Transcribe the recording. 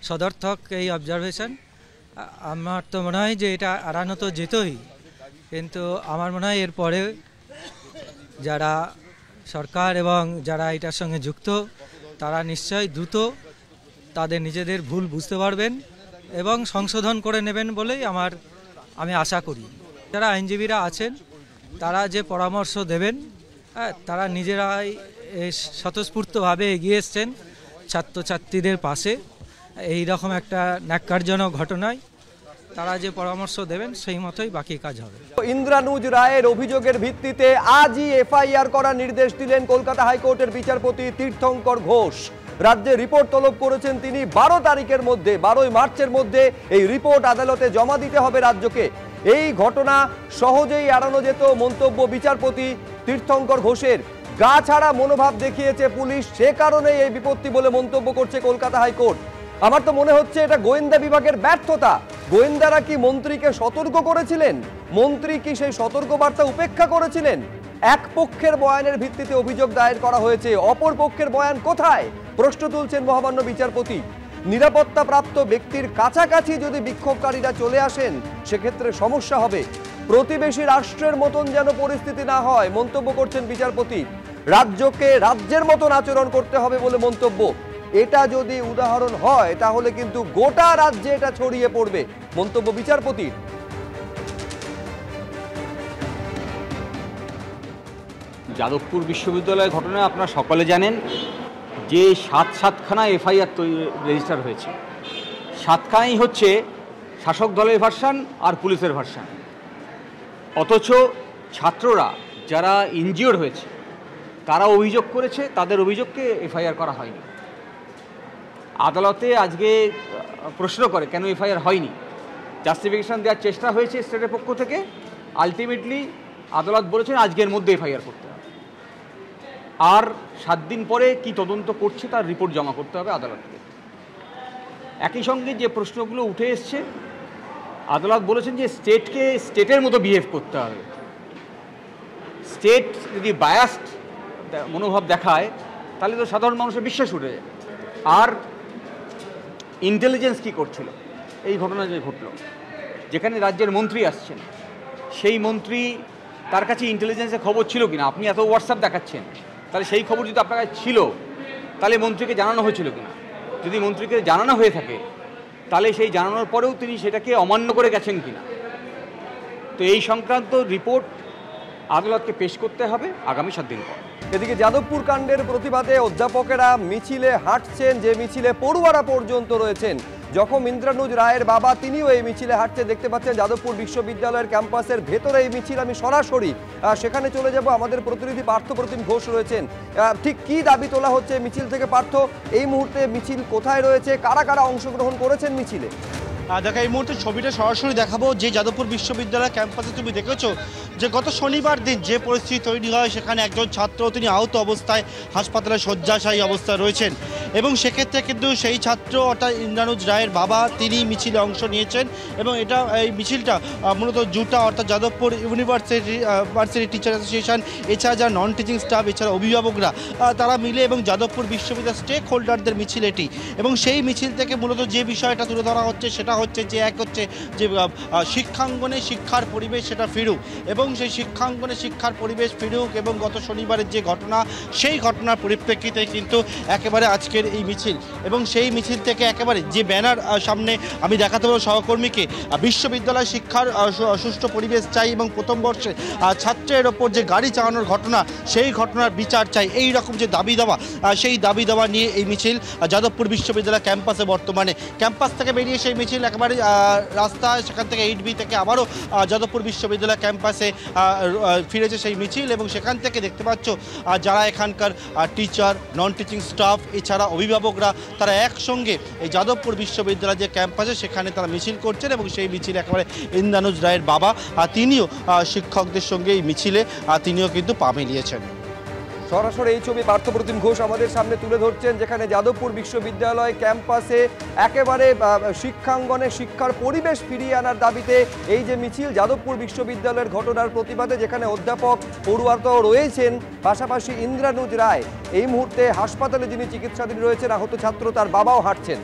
সদর্থক এই অবজারভেশন। আমার তো মনে হয় যে এটা এড়ানো তো যেতই, কিন্তু আমার মনে হয় এরপরে যারা সরকার এবং যারা এটার সঙ্গে যুক্ত তারা নিশ্চয়ই দ্রুত তাদের নিজেদের ভুল বুঝতে পারবেন এবং সংশোধন করে নেবেন বলেই আমি আশা করি। যারা আইনজীবীরা আছেন তারা যে পরামর্শ দেবেন, তারা নিজেরাই স্বতঃস্ফূর্তভাবে এগিয়ে এসছেন ছাত্রছাত্রীদের পাশে। এই রকম একটা ন্যাক্কারজনক ঘটনায় তারা যে পরামর্শ দেবেন সেই মতোই বাকি কাজ হবে। ইন্দ্রানুজ রায়ের অভিযোগের ভিত্তিতে আজই এফআইআর করার নির্দেশ দিলেন কলকাতা হাইকোর্টের বিচারপতি তীর্থঙ্কর ঘোষ। রাজ্যে রিপোর্ট তলব করেছেন তিনি। 12 তারিখের মধ্যে, 12 মার্চের মধ্যে এই রিপোর্ট আদালতে জমা দিতে হবে রাজ্যকে। এই ঘটনা সহজেই এড়ানো যেত মন্তব্য বিচারপতি তীর্থঙ্কর ঘোষের। গা ছাড়া মনোভাব দেখিয়েছে পুলিশ, সে কারণে এই বিপত্তি বলে মন্তব্য করছে কলকাতা হাইকোর্ট। আমার তো মনে হচ্ছে এটা গোয়েন্দা বিভাগের ব্যর্থতা। গোয়েন্দারা কি মন্ত্রীকে সতর্ক করেছিলেন? মন্ত্রী কি সেই সতর্কবার্তা উপেক্ষা করেছিলেন? এক পক্ষের বয়ানের ভিত্তিতে অভিযোগ দায়ের করা হয়েছে, অপর পক্ষের বয়ান কোথায়? প্রশ্ন তুলছেন মহামান্য বিচারপতি। নিরাপত্তা প্রাপ্ত ব্যক্তির কাছাকাছি যদি বিক্ষোভকারীরা চলে আসেন সেক্ষেত্রে সমস্যা হবে। প্রতিবেশী রাষ্ট্রের মতন যেন পরিস্থিতি না হয় মন্তব্য করছেন বিচারপতি। রাজ্যকে রাজ্যের মতন আচরণ করতে হবে বলে মন্তব্য। এটা যদি উদাহরণ হয় তাহলে কিন্তু গোটা রাজ্যে এটা ছড়িয়ে পড়বে মন্তব্য বিচারপতির। যাদবপুর বিশ্ববিদ্যালয়ের ঘটনায় আপনারা সকলে জানেন যে 7খানা এফআইআর রেজিস্টার হয়েছে। 7খানাই হচ্ছে শাসক দলের ভার্সান আর পুলিশের ভার্সান। অথচ ছাত্ররা যারা ইনজিওর্ড হয়েছে তারা অভিযোগ করেছে, তাদের অভিযোগকে এফআইআর করা হয়নি। আদালতে আজকে প্রশ্ন করে কেন এফআইআর হয়নি, জাস্টিফিকেশন দেওয়ার চেষ্টা হয়েছে স্টেটের পক্ষ থেকে। আলটিমেটলি আদালত বলেছেন আজকের মধ্যে এফআইআর করতে হবে, আর 7 দিন পরে কি তদন্ত করছে তার রিপোর্ট জমা করতে হবে আদালতকে। একই সঙ্গে যে প্রশ্নগুলো উঠে এসছে, আদালত বলেছেন যে স্টেটকে স্টেটের মতো বিহেভ করতে হবে। স্টেট যদি বায়াসড মনোভাব দেখায় তাহলে তো সাধারণ মানুষের বিশ্বাস উঠে যায়। আর ইন্টেলিজেন্স কী করছিল এই ঘটনা যে ঘটল, যেখানে রাজ্যের মন্ত্রী আসছেন, সেই মন্ত্রী তার কাছে ইন্টেলিজেন্সের খবর ছিল কিনা? আপনি এত হোয়াটসঅ্যাপ দেখাচ্ছেন, তাহলে সেই খবর যদি আপনার কাছে ছিল তাহলে মন্ত্রীকে জানানো হয়েছিল কিনা? যদি মন্ত্রীকে জানানো হয়ে থাকে তাহলে সেই জানানোর পরেও তিনি সেটাকে অমান্য করে গেছেন কিনা? তো এই সংক্রান্ত রিপোর্ট আদালতকে পেশ করতে হবে আগামী 7 দিন পর। এদিকে যাদবপুর কাণ্ডের প্রতিবাদে অধ্যাপকেরা মিছিলে হাঁটছেন, যে মিছিলে পড়ুয়ারা পর্যন্ত রয়েছেন। যখন ইন্দ্রানুজ রায়ের বাবা তিনিও এই মিছিলে হাঁটতে দেখতে পাচ্ছেন যাদবপুর বিশ্ববিদ্যালয়ের ক্যাম্পাসের ভেতরে এই মিছিল। আমি সরাসরি সেখানে চলে যাব, আমাদের প্রতিনিধি পার্থপ্রতিম ঘোষ রয়েছেন। ঠিক কি দাবি তোলা হচ্ছে মিছিল থেকে পার্থ? এই মুহূর্তে মিছিল কোথায় রয়েছে, কারা কারা অংশগ্রহণ করেছেন মিছিলে? দেখা এই মুহূর্তে ছবিটা সরাসরি দেখাবো যে যাদবপুর বিশ্ববিদ্যালয় ক্যাম্পাসে তুমি দেখেছো যে গত শনিবার দিন যে পরিস্থিতি তৈরি হয়, সেখানে একজন ছাত্র তিনি আহত অবস্থায় হাসপাতালে শয্যাশায়ী অবস্থায় রয়েছেন, এবং সেক্ষেত্রে কিন্তু সেই ছাত্র অর্থাৎ ইন্দ্রানুজ রায়ের বাবা তিনি মিছিলে অংশ নিয়েছেন। এবং এই মিছিলটা মূলত জুটা অর্থাৎ যাদবপুর ইউনিভার্সিটি টিচার অ্যাসোসিয়েশন, এছাড়া যারা নন টিচিং স্টাফ, এছাড়া অভিভাবকরা তারা মিলে এবং যাদবপুর বিশ্ববিদ্যালয়ের স্টেক হোল্ডারদের মিছিল এটি। এবং সেই মিছিল থেকে মূলত যে বিষয়টা তুলে ধরা হচ্ছে সেটা হচ্ছে যে এক হচ্ছে যে শিক্ষাঙ্গনে শিক্ষার পরিবেশ সেটা ফিরুক, এবং সেই শিক্ষাঙ্গনে শিক্ষার পরিবেশ ফিরুক। এবং গত শনিবারের যে ঘটনা, সেই ঘটনার পরিপ্রেক্ষিতে কিন্তু একেবারে আজকের এই মিছিল। এবং সেই মিছিল থেকে একেবারে যে ব্যানার সামনে আমি দেখাতে পারবো সহকর্মীকে, বিশ্ববিদ্যালয় শিক্ষার সুষ্ঠু পরিবেশ চাই এবং প্রথম বর্ষে ছাত্রের ওপর যে গাড়ি চালানোর ঘটনা, সেই ঘটনার বিচার চাই, এই রকম যে দাবি দেওয়া, সেই দাবি দেওয়া নিয়ে এই মিছিল যাদবপুর বিশ্ববিদ্যালয় ক্যাম্পাসে। বর্তমানে ক্যাম্পাস থেকে বেরিয়ে সেই মিছিল একেবারে রাস্তায়, সেখান থেকে 8B থেকে আবারও যাদবপুর বিশ্ববিদ্যালয় ক্যাম্পাসে ফিরেছে সেই মিছিল। এবং সেখান থেকে দেখতে পাচ্ছ যারা এখানকার টিচার, নন টিচিং স্টাফ, এছাড়া অভিভাবকরা তারা একসঙ্গে এই যাদবপুর বিশ্ববিদ্যালয়ের যে ক্যাম্পাসে সেখানে তারা মিছিল করছেন। এবং সেই মিছিল একেবারে ইন্দ্রানুজ রায়ের বাবা তিনিও শিক্ষকদের সঙ্গে এই মিছিলে তিনিও কিন্তু পা মিলিয়েছেন। সরাসরি এই ছবি পার্থপ্রতিম ঘোষ আমাদের সামনে তুলে ধরছেন, যেখানে যাদবপুর বিশ্ববিদ্যালয় ক্যাম্পাসে একেবারে শিক্ষাঙ্গনে শিক্ষার পরিবেশ ফিরিয়ে আনার দাবিতে এই যে মিছিল, যাদবপুর বিশ্ববিদ্যালয়ের ঘটনার প্রতিবাদে, যেখানে অধ্যাপক পড়ুয়ারাও রয়েছেন, পাশাপাশি ইন্দ্রানুজ রায় এই মুহূর্তে হাসপাতালে যিনি চিকিৎসাধীন রয়েছেন, আহত ছাত্র তার বাবাও হাঁটছেন।